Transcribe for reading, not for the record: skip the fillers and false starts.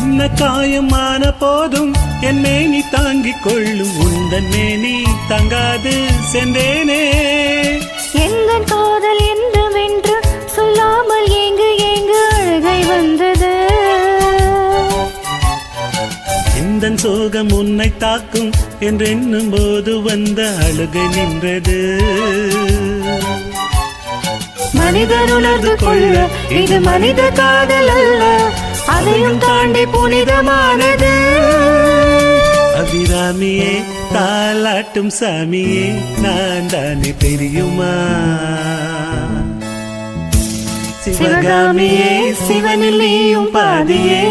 என்ன காயமான போதும் என்னை நீ தாங்கிக் கொள்ளும் உந்தன் மேனி தங்காது சென்றேனே எங்கள் காதல் என்னவென்று சொல்லாமல் ஏங்கு ஏங்கு அழுகை வந்தது இந்த சோகம் உன்னை தாக்கும் என்றென்னும் போது வந்த அழுகை நின்றது மனிதர் உணர்ந்து கொள்ள இது மனித காதல் அல்ல அதையும் தாண்டி புனிதமானது அபிராமியே தாலாட்டும் சாமியே நான் தானே தெரியுமா சிவகாமியே சிவனில் நீயும் பாதியே